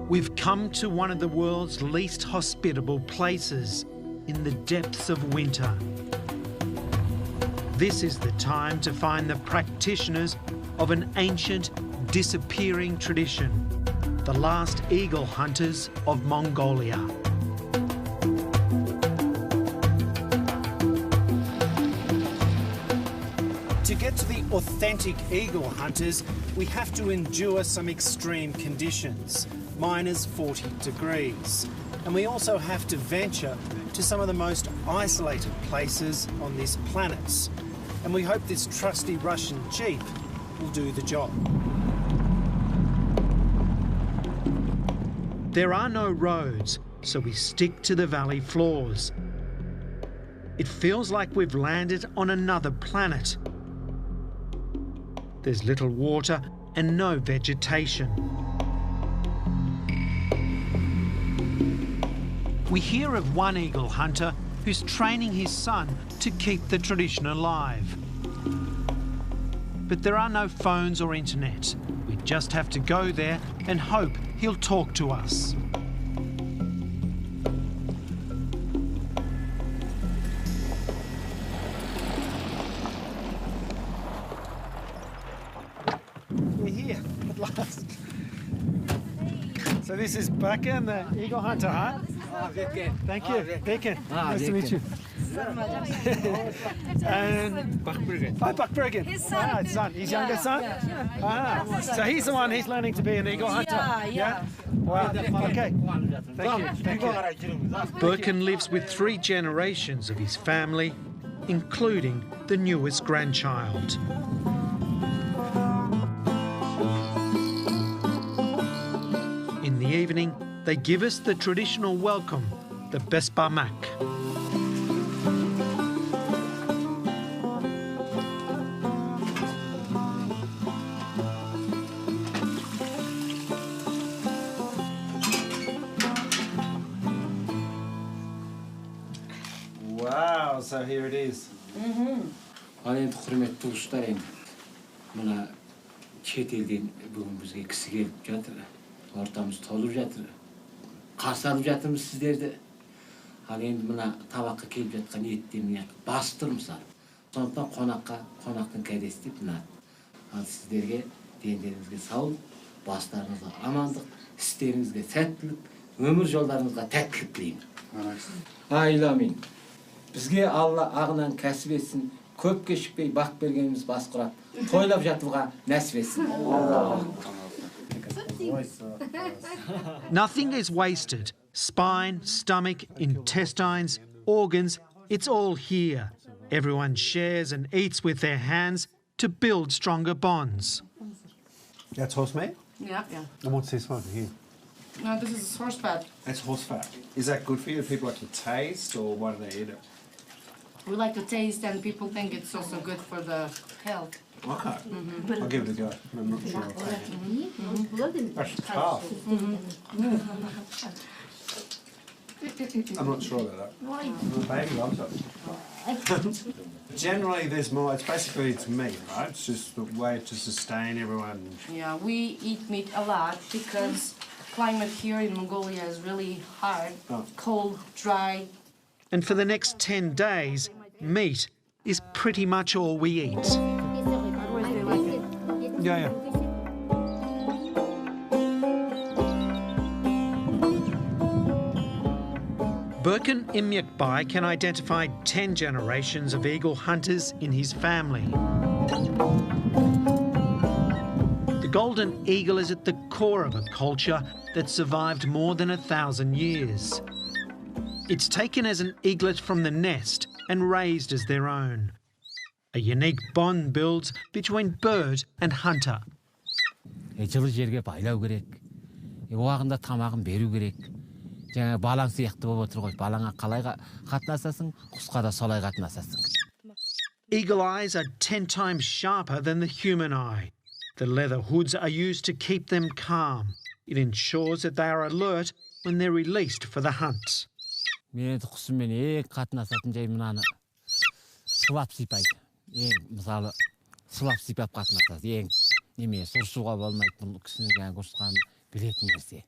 We've come to one of the world's least hospitable places, in the depths of winter. This is the time to find the practitioners of an ancient, disappearing tradition, the last eagle hunters of Mongolia. To get to the authentic eagle hunters, we have to endure some extreme conditions, minus 40 degrees. And we also have to venture to some of the most isolated places on this planet. And we hope this trusty Russian Jeep will do the job. There are no roads, so we stick to the valley floors. It feels like we've landed on another planet. There's little water and no vegetation. We hear of one eagle hunter who's training his son to keep the tradition alive. But there are no phones or internet. We just have to go there and hope he'll talk to us. We're here at last. So this is Bakken, the eagle hunter, huh? Thank you, Bakken. Nice to meet you. And Buckbergen. His son. His son. His youngest son? So he's the one, he's learning to be an eagle hunter? Yeah. Wow, okay. Thank you. Birkin lives with 3 generations of his family, including the newest grandchild. In the evening, they give us the traditional welcome, the bespamak. Wow, so here it is. Ал енді құрметті туыстар, енді мына шет елден бүгін бізге кісі келіп жатыр. Ортамыз толып жатыр. Қарсы алып жатырмыз сіздерді. Ал енді мына табаққа келіп жатқан еттерін басып тұр мысалы. Сондықтан қонақтың кәдесі деп мына. Ал сіздерге дендеріңізге саулық, бастарыңызға амандық, істеріңізге сәттілік, өмір жолдарыңызға тәттілік тілеймін. Айламин. Бізге Алла ағынан кәсіп етсін, көп кешікпей бақ бергеніміз бас құрап, тойлап жатуға нәсіп етсін. Nothing is wasted. Spine, stomach, intestines, organs, it's all here. Everyone shares and eats with their hands to build stronger bonds. That's horse meat? Yeah. And what's this one here? No, this is horse fat. That's horse fat. Is that good for you? Do people like to taste, or why do they eat it? We like to taste, and people think it's also good for the health. Okay. I'll give it a go. I'm not sure. That's tough. I'm not sure about that. The baby loves it. Generally, there's more. It's meat, right? It's just the way to sustain everyone. Yeah, we eat meat a lot because climate here in Mongolia is really hard, cold, dry. And for the next 10 days, meat is pretty much all we eat. Yeah. Birkin Imyakbai can identify 10 generations of eagle hunters in his family. The golden eagle is at the core of a culture that survived more than 1,000 years. It's taken as an eaglet from the nest and raised as their own. A unique bond builds between bird and hunter. Жылы жерге байлау керек. Уақытында тамағын беру керек. Жаңа балаң сияқты болып отыр ғой. Балаңа қалай қатынасасың, құсқа да солай қатынасасың. Eagle eyes are 10 times sharper than the human eye. The leather hoods are used to keep them calm. It ensures that they are alert when they're released for the hunt. Мен құсыммен қатынасатын жай мынаны сылап сипайды. Мысалы, сылап сипап қатынасады. Неме, сұрсуға болмайды, бұл кісінің ұрысқанын білетін нәрсе.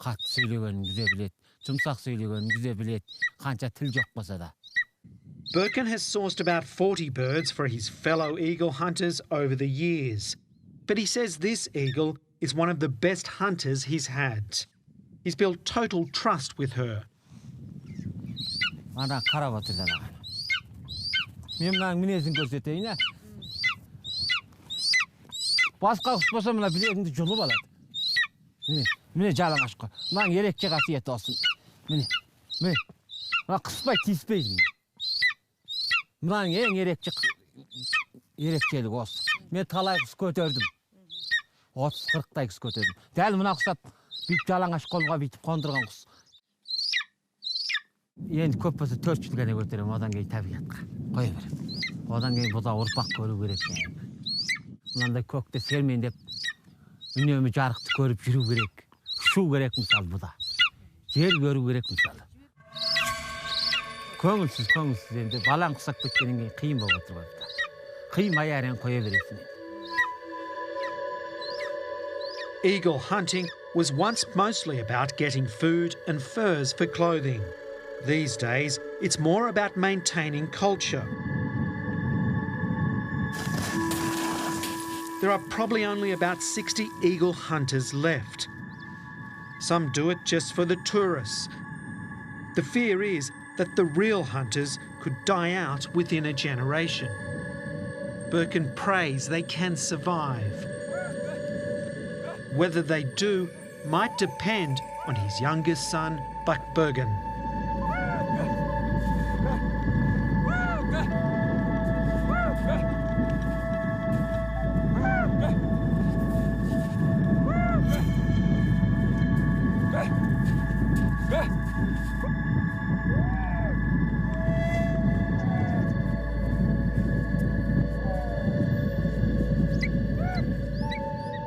Кат сөйлөгөнүн жүзе билет, жумсак сөйлөгөнүн жүзе билет, канча тил жок болсо да. Birkin has sourced about 40 birds for his fellow eagle hunters over the years. But he says this eagle is one of the best hunters he's had. He's built total trust with her. Ана карап отурдана. Мен мына минезин көрсөтөйүн а. Башка куш болсо мына билегиңди жулуп алат. Міне жалаңаш қой. Мынаң ерекше қасиеті olsun. Міне. Мына қыспай тиіспейді. Мынаң ең ерекшелігі осы. Мен талай құс көтердім. 30-40 құс көтердім. Дәл мына құсап бүйтіп жалаңаш қолға бүйтіп қондырған құс. Енді көп болса 400 ғана көтерем, одан кейін табиғатқа қоя берем. Одан кейін бұда ұрпақ көру керек. Мынандай көкте сермендеп үнемі жарықты көріп жүру керек. Шу керек мысалы бұда. Жер көру керек мысалы. Көңілсіз енді балаң құсап кеткеннен кейін қиын болып отыр бұда. Қиын аяғын қоя бересің. Eagle hunting was once mostly about getting food and furs for clothing. These days, it's more about maintaining culture. There are probably only about 60 eagle hunters left. Some do it just for the tourists. The fear is that the real hunters could die out within a generation. Birkin prays they can survive. Whether they do might depend on his youngest son, Buck-Bergen.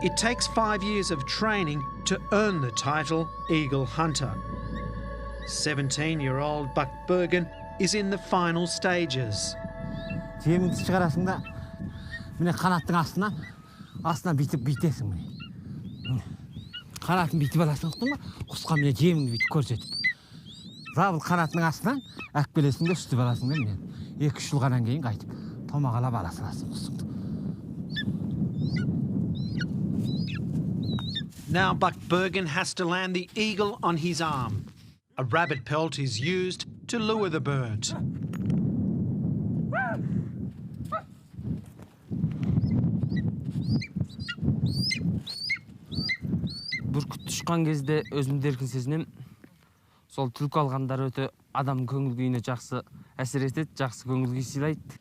It takes 5 years of training to earn the title Eagle Hunter. 17-year-old Buck-Bergen is in the final stages. Жеміңді шығарасың да, міне қанаттың астынан бүйтесің міне. Қанатын бүйтіп аласың, ұқтың ба? Құсқа міне жеміңді бүйтіп көрсетіп. Забыл қанатының астынан әкпелесің де үстіп аласың да міне. 2-3 жылғаннан кейін қайтып томағалап аласың құсыңды. Now Buck-Bergen has to land the eagle on his arm. A rabbit pelt is used to lure the bird. Бүркіт ұшқан кезде өзімді еркін сезінем. Сол түлкі алғандар өте адам көңіл күйіне жақсы әсер етеді, жақсы көңіл күй сыйлайды.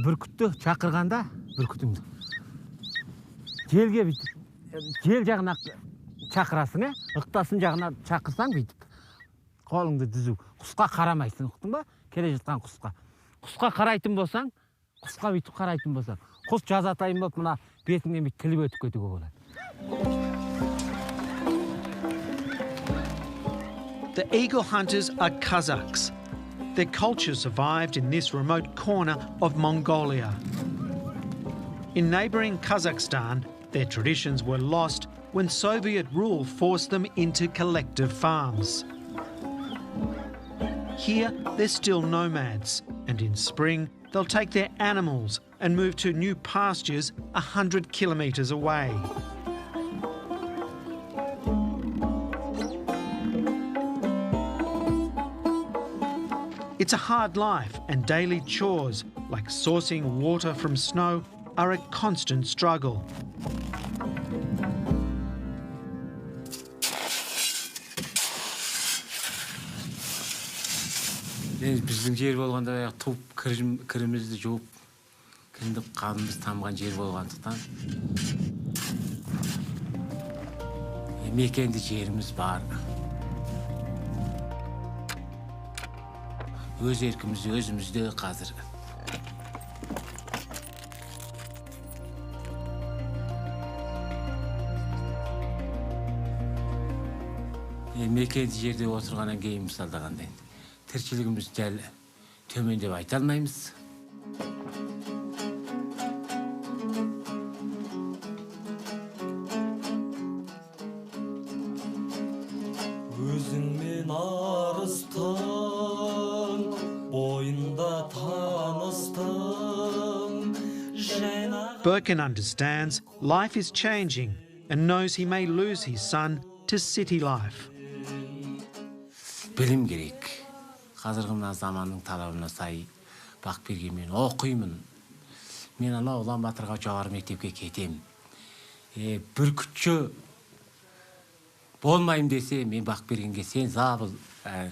Бүркітті шақырғанда, бүркітіңді желге бүйтіп, жел жағына шақырасың, ықтасын жағына шақырсаң бүйтіп, қолыңды дүзу, құсқа қарамайсың, ұқтың ба? Келе жатқан құсқа. Құсқа қарайтын болсаң, құсқа бүйтіп қарайтын болсаң, құс жазатайын болып, мына бетіңнен бүйтіп тіліп өтіп кетуге болады. The eagle hunters are Kazakhs. Their culture survived in this remote corner of Mongolia. In neighbouring Kazakhstan, their traditions were lost when Soviet rule forced them into collective farms. Here, they're still nomads, and in spring, they'll take their animals and move to new pastures 100 kilometres away. It's a hard life, and daily chores, like sourcing water from snow, are a constant struggle. Біздің жер болғанда туып кірімізді жуып, кіндік қанымыз тамған жер болғандықтан мекенді жеріміз бар. Өз еркіміз өзімізде қазір. Мекенді жерде отырғаннан кейін мысалдағандай. Тіршілігіміз дәл төмен деп айта алмаймыз. өзіңмен арыстың, бойында таныстың. Birkin understands life is changing and knows he may lose his son to city life. Білім керек. Қазіргі мына заманның талабына сай бақ берген мен оқимын. Мен ана Ұлан Батырға жоғары мектепке кетем. Бүркітші болмайым десе, мен бақ бергенге сен забыл,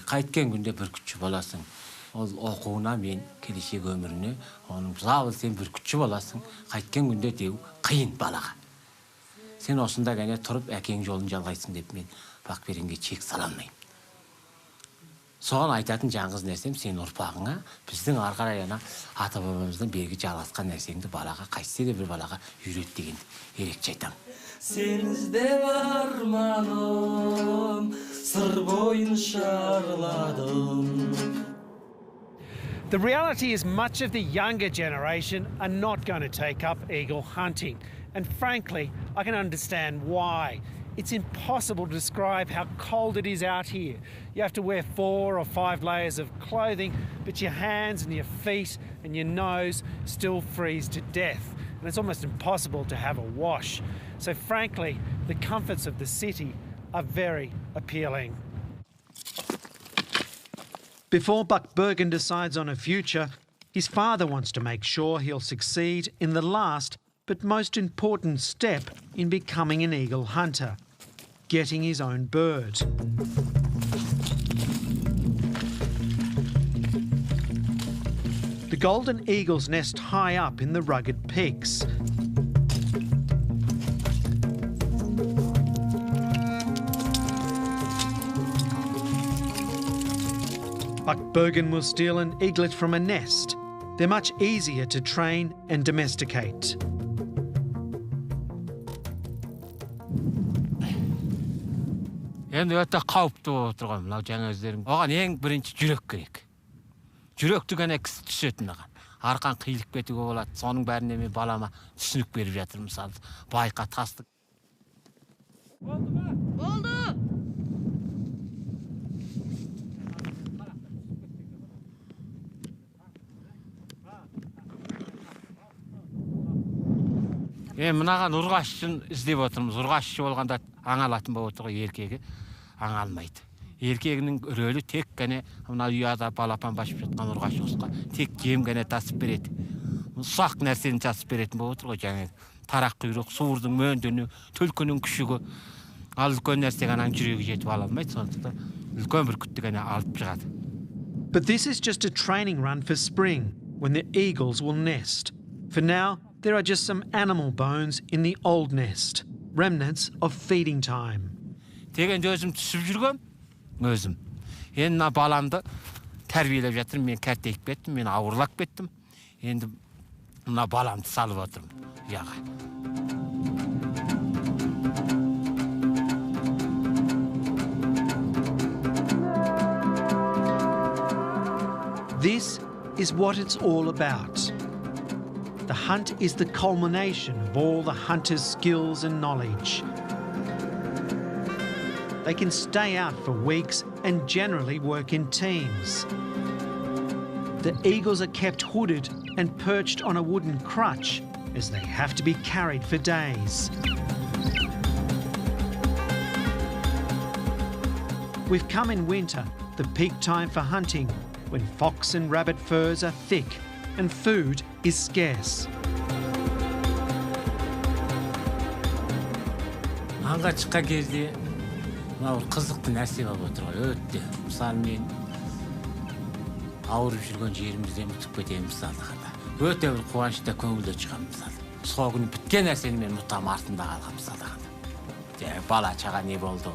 қайткен күнде бүркітші боласың. Ол оқуына мен келешек өміріне, оның забыл сен бүркітші боласың, қайткен күнде деу қиын балаға. Сен осында ғана тұрып әкең жолын жалғайсың деп мен бақ бергенге чек саламайым. Соған айтатын жаңғыз нәрсем сен ұрпағыңа, біздің арқарай ана ата бабамыздан бергі жалғасқан нәрсеңді балаға, қайтсе де бір балаға үйрет дегенді ерекше айтамын. Сен іздеп арманым, сыр бойын шарладым. The reality is much of the younger generation are not going to take up eagle hunting. And frankly, I can understand why. It's impossible to describe how cold it is out here. You have to wear 4 or 5 layers of clothing, but your hands and your feet and your nose still freeze to death. And it's almost impossible to have a wash. So frankly, the comforts of the city are very appealing. Before Buck Bergen decides on a future, his father wants to make sure he'll succeed in the last but most important step in becoming an eagle hunter, getting his own bird. The golden eagles nest high up in the rugged peaks. Buck Bergen will steal an eaglet from a nest. They're much easier to train and domesticate. Енді өте қауіпті отырған мынау жаңа өздерің. Оған ең бірінші жүрек керек. Жүректі ғана кісі түсетін оған. Арқан қиылып кетуге болады. Соның бәріне мен балама түсінік беріп жатырмын, мысалы. Байқа тастық. Oldu mu? Oldu. Мынаған ұрғашшын іздеп отырмыз. Ұрғашшы болғанда аң алатын болып отыр ғой, еркегі аң алмайды. Еркегінің рөлі тек қана мына ұяда балапан басып жатқан ұрғаш құсқа тек жем ғана тасып береді. Ұсақ нәрсені тасып беретін болып отыр ғой, жаңағы тарақ құйрық, суырдың мөндіні, түлкінің күшігі. Ал үлкен нәрсе ғана жүрегі жетіп ала алмайды, сондықтан үлкен бүркітті ғана алып шығады. But this is just a training run for spring, when the eagles will nest. For now, there are just some animal bones in the old nest, remnants of feeding time. Дегенде өзім түсіп жүргем, өзім. Енді баламды тәрбиелеп жатырмын, мен кәртейіп кеттім, мен ауырлап кеттім. Енді мына баламды салып отырмын ұяға. This is what it's all about. The hunt is the culmination of all the hunter's skills and knowledge. They can stay out for weeks and generally work in teams. The eagles are kept hooded and perched on a wooden crutch as they have to be carried for days. We've come in winter, the peak time for hunting, when fox and rabbit furs are thick and food is scarce. Аңға шыққан кезде мынау қызықты нәрсе болып отыр ғой, өте. Мысалы мен ауырып жүрген жерімізден ұтып кетемін мысалы. Өте бір қуанышта көңілде шығамын мысалы. Сол күні біткен нәрсені мен ұтам артында қалған мысалы. Бала чаға не болды?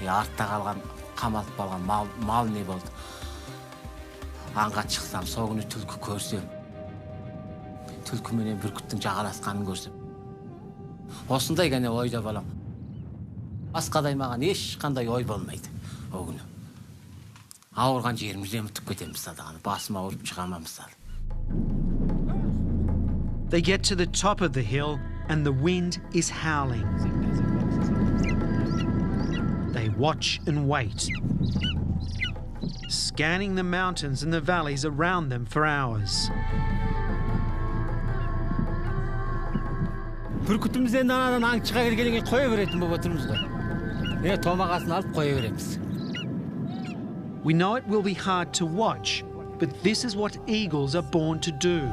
Артта қалған, қамалып қалған мал не болды? Аңға шықсам, сол күні түлкі көрсем, түлкі менен бүркіттің жағаласқанын көрсем. Осындай ғана ойда балам. Басқадай маған ешқандай ой болмайды о күні. Ауырған жерімізден ұтып кетемін мысалы, басым ауырып шығама мысалы. They get to the top of the hill and the wind is howling. They watch and wait, scanning the mountains and the valleys around them for hours. Бүркітіміз енді анадан аңшыға келгеннен кейін қоя беретін болып отырмыз ғой. Томағасын алып қоя береміз. We know it will be hard to watch, but this is what eagles are born to do.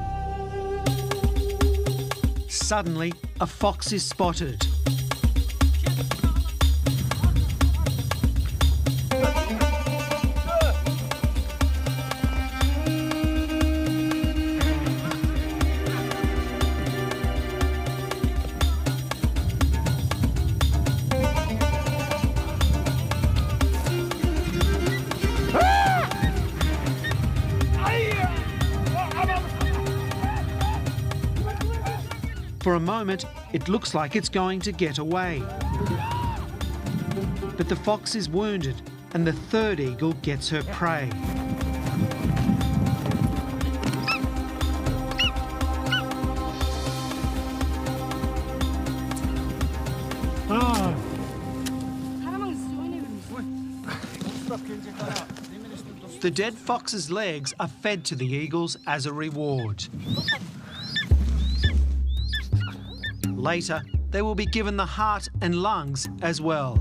Suddenly, a fox is spotted. For a moment, it looks like it's going to get away. But the fox is wounded, and the third eagle gets her prey. The dead fox's legs are fed to the eagles as a reward. Later, they will be given the heart and lungs as well.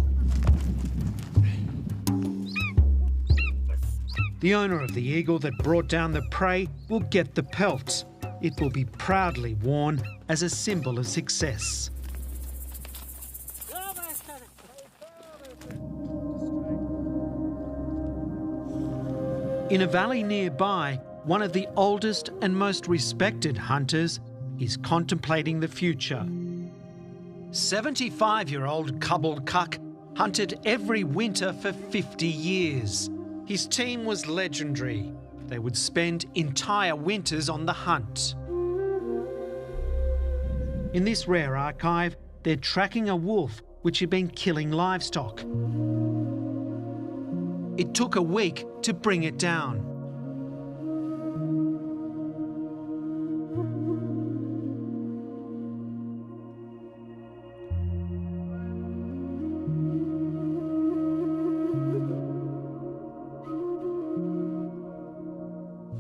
The owner of the eagle that brought down the prey will get the pelt. It will be proudly worn as a symbol of success. In a valley nearby, one of the oldest and most respected hunters is contemplating the future. 75-year-old Kabul Kuk hunted every winter for 50 years. His team was legendary. They would spend entire winters on the hunt. In this rare archive, they're tracking a wolf which had been killing livestock. It took a week to bring it down.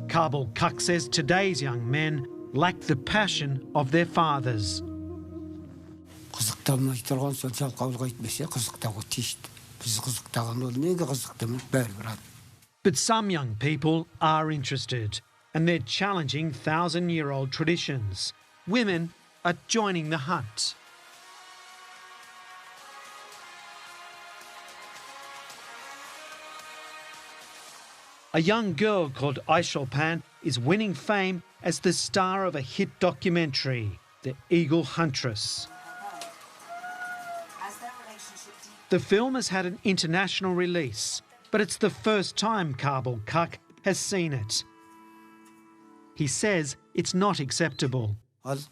Kabul Kuk says today's young men lack the passion of their fathers. But some young people are interested, and they're challenging 1,000-year-old traditions. Women are joining the hunt. A young girl called Aisholpan is winning fame as the star of a hit documentary, The Eagle Huntress. The film has had an international release, but it's the first time Kabul Kuk has seen it. He says it's not acceptable. But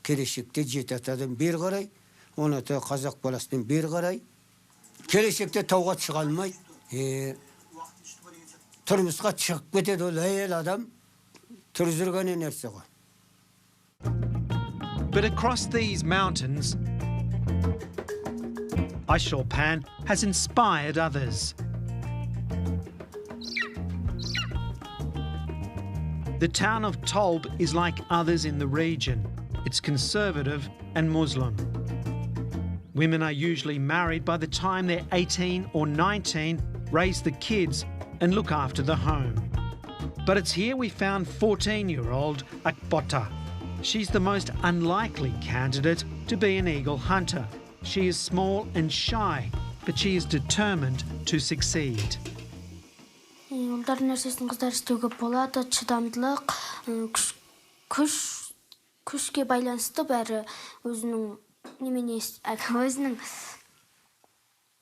across these mountains, Aisholpan has inspired others. The town of Tolb is like others in the region. It's conservative and Muslim. Women are usually married by the time they're 18 or 19, raise the kids and look after the home. But it's here we found 14-year-old Akbota. She's the most unlikely candidate to be an eagle hunter. She is small and shy, but she is determined to succeed. Улдар нәрсесін қыздар істеуге болады, чыдамдылық, күшке байланысты бәрі өзінің өзінің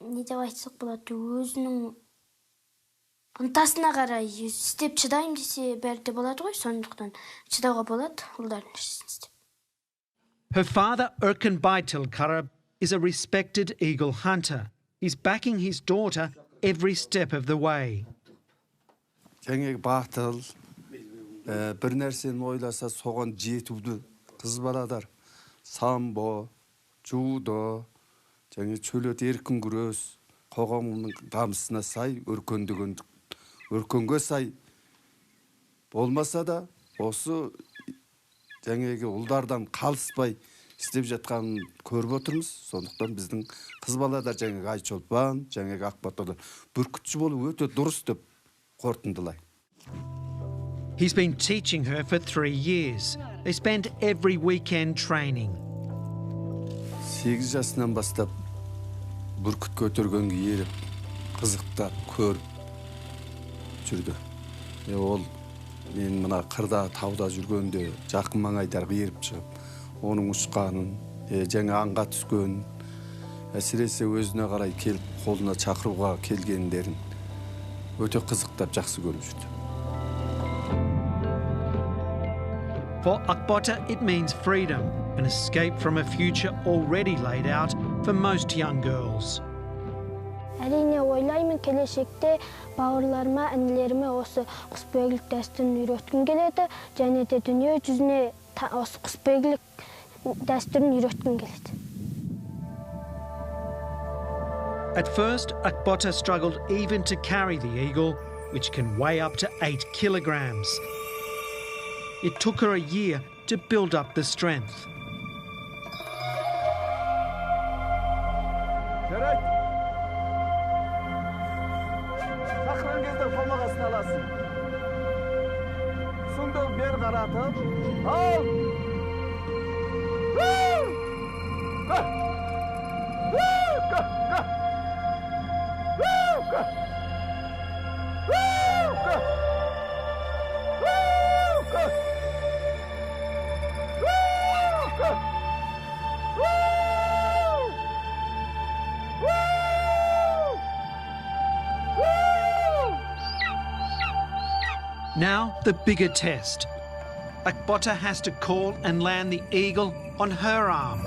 не деп айтсақ болады, өзінің ынтасына қарай істеп чыдаймын десе бәрі де болады ғой, сондықтан чыдауға болады ұлдар нәрсесін істеп. Her father, Erkan Baitil Karab, is a respected eagle hunter. He's backing his daughter every step of the way. Жаңағы батыл, бір нәрсені ойласа соған жетуді қыз баладар, самбо, жудо, жаңағы чөлөт еркін күрес, қоғамның дамысына сай, өркөнге сай болмаса да, осы жаңағы ұлдардан қалыспай істеп жатқанын көріп отырмыз. Сондықтан біздің қыз баладар жаңағы Айчолпан, жаңағы Ақботалар бүркітші болу өте дұрыс деп қорытындылаймын. He's been teaching her for 3 years. They spend every weekend training. 8 жасынан бастап бүркіт көтергенге еріп, қызықтап, көріп жүрді. Ол мен мына қырда, тауда жүргенде жақын маңайдарға еріп шығып, оның ұшқанын, жаңа аңға түскенін, әсіресе өзіне қарай келіп, қолына шақыруға келгендерін өте қызықтап, жақсы көріп жүрді. For Akbota, it means freedom, an escape from a future already laid out for most young girls. Әрине ойлаймын, келешекте бауырларыма, інілеріме осы құсбегілік дәстүрін үйреткім келеді, және де дүние жүзіне осы құсбегілік дәстүрін үйреткім келеді. At first, Akbota struggled even to carry the eagle, which can weigh up to 8 kilograms. It took her a year to build up the strength. Now, the bigger test. Akbota has to call and land the eagle on her arm.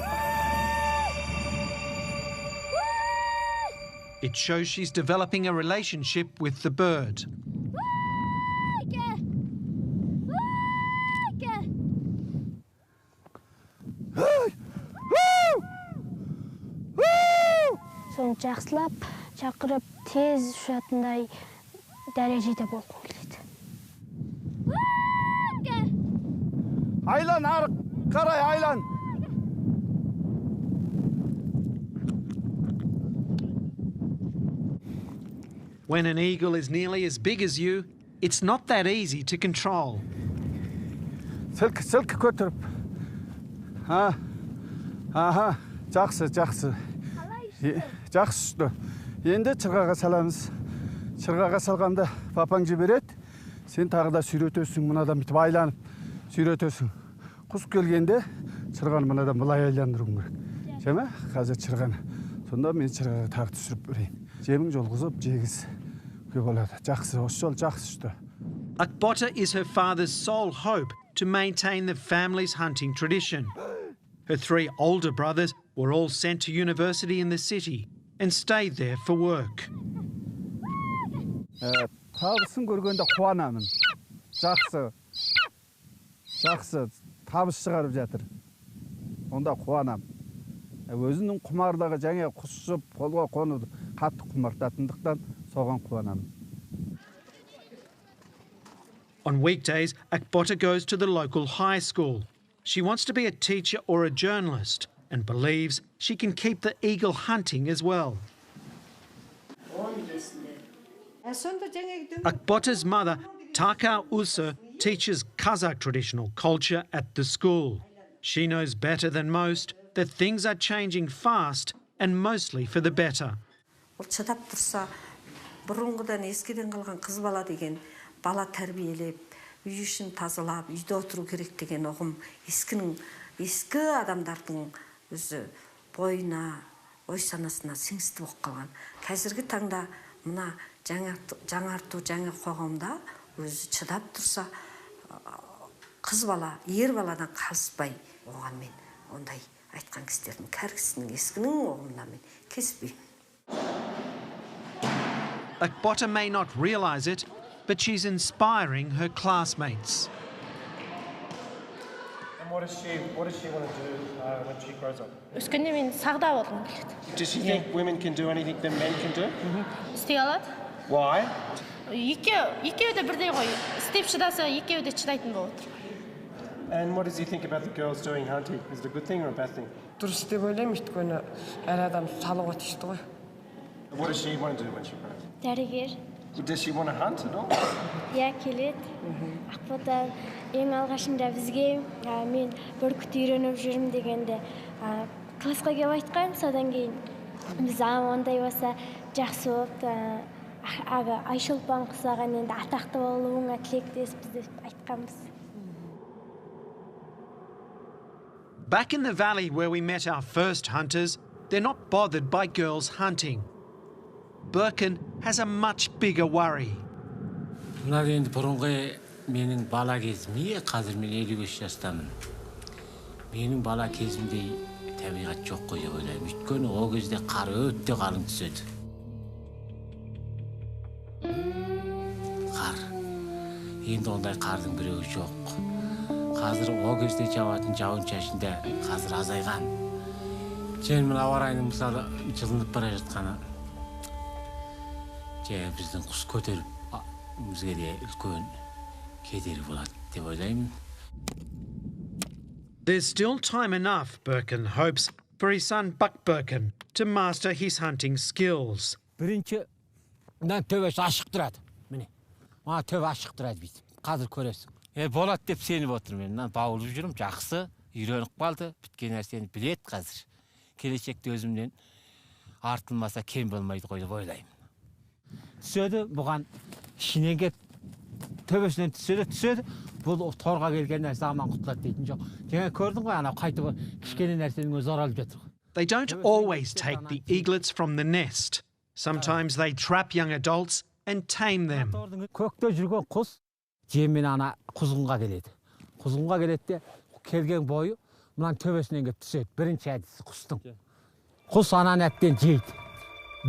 It shows she's developing a relationship with the bird. Соны жақсылап, шақырып, тез ұшатындай дәрежеде болғым келеді. Aylan, arıq, qaray, aylan. When an eagle is nearly as big as you, it's not that easy to control. Сілкі көтіріп. Аха, жақсы. Жақсы ұшты. Енді чырғаға саламыз. Чырғаға салғанда папаң жібереді. Сен тағы да сүйретесің, мұнадан бітіп айланып сүйретесің. Құс келгенде чырғаны мұнадан бұлай айландыруың керек. Жема, қазір чырғаны. Сонда мен чырғаға тағы түсіріп берейін. Жемің жолғызып, жегіз көп болады. Жақсы, осы жол жақсы ұшты. Akbota is her father's sole hope to maintain the family's hunting tradition. Her 3 older brothers were all sent to university in the city and stayed there for work. Табысын көргенде қуанамын. Жақсы, табыс шығарып жатыр. Онда қуанам. Өзінің құмардағы жаңа құсып, қолға қонуды қатты құмартатындықтан соған қуанамын. On weekdays, Akbota goes to the local high school. She wants to be a teacher or a journalist and believes she can keep the eagle hunting as well. Akbota's mother, Taka Usa, teaches Kazakh traditional culture at the school. She knows better than most that things are changing fast and mostly for the better. Чыдап тұрса, бұрынғыдан ескіден қалған қыз бала деген бала тәрбиелеп, үй ішін тазалап, үйде отыру керек деген ұғым ескі адамдардың өзі бойына, ой санасына сіңісті болып қалған. Қазіргі таңда мына жаңарту, жаңа қоғамда өзі чыдап тұрса, қыз бала, ер баладан қалыспай, оған мен ондай айтқан кісілердің кәргісінің ескінің оғымына мен кеспеймін. Akbota may not realize it, but she's inspiring her classmates. And what does she want to do when she grows up? Өскенде мен сағда болғым келеді. Does she think women can do anything that men can do? Істей алады. Why? Екеуі де бірдей ғой. Істеп шыдаса, екеуі де шыдайтын болып отыр. And what does he think about the girls doing hunting? Is it a good thing or a bad thing? Дұрыс деп ойлаймын, өйткені әр адам салуға тиісті ғой. What does she want to do when she grows up? Дәрігер. Does she want to hunt at all? Иә, келеді. Ақбота ең алғашында бізге мен бүркіт үйреніп жүрмін дегенде классқа келіп айтқан, содан кейін біз ондай болса жақсы болып Айшолпан құсаған енді атақты болуыңа тілектеспіз деп айтқанбыз. Back in the valley where we met our first hunters, they're not bothered by girls hunting. Birkin has a much bigger worry. Мына енді бұрынғы менің бала кезім, қазір мен 55 жастамын. Менің бала кезімдей табиғат жоқ қой деп ойлаймын. Өйткені ол кезде қар өте қалың түседі. Қар. Енді ондай қардың біреуі жоқ. Қазір ол кезде жауатын жауын-шашында қазір азайған. Және мына ауа райының мысалы жылынып бара жатқаны. Біздің құс көтеріп бізге де үлкен кедергі болады деп ойлаймын. There's still time enough, Birkin hopes, for his son Buck Birkin to master his hunting skills. Бірінші, мына төбесі ашық тұрады. Міне, мына төбе ашық тұрады бейді. Қазір көресің. Болады деп сеніп отырмын. Мен бауырып жүрім, жақсы, үйреніп қалды, біткен нәрсені біледі қазір. Келешекте өзімнен артылмаса кем болмайды ғой деп ойлаймын. Түседі, бұған ішінен кеп төбесінен түседі. Бұл торға келген нәрсе аман құтылады дейтін жоқ. Жаңа көрдің ғой, ана қайтып кішкене нәрсенің өзі оралып жатыр. They don't always take the eaglets from the nest. Sometimes they trap young adults and tame them. Көкте жүрген құс жеммен ана құзғынға келеді. Құзғынға келеді де келген бойы мынан төбесінен кеп түседі. Бірінші әдісі құстың. Құс ананы әптен жейді.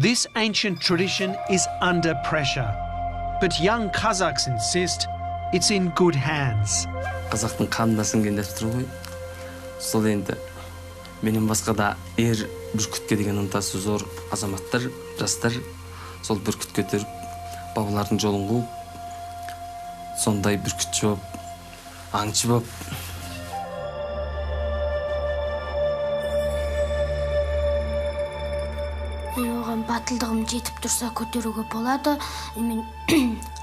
This ancient tradition is under pressure, but young Kazakhs insist it's in good hands. Қазақтың қанына сіңген дәстүр ғой. Сол енді менен басқа да бүркітке деген ынтасы зор азаматтар, жастар сол бүркіт көтеріп, бабалардың жолын қуып, сондай бүркітші болып, аңшы болып. Оған батылдығым жетіп тұрса көтеруге болады. Мен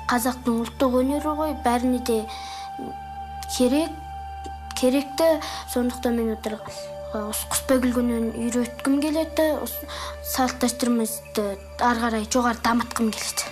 қазақтың ұлттық өнері ғой, бәріне де керекті. Сондықтан мен құсбегілгенен үйреткім келеді. Салт дәстүрімізді ары қарай жоғары дамытқым келеді.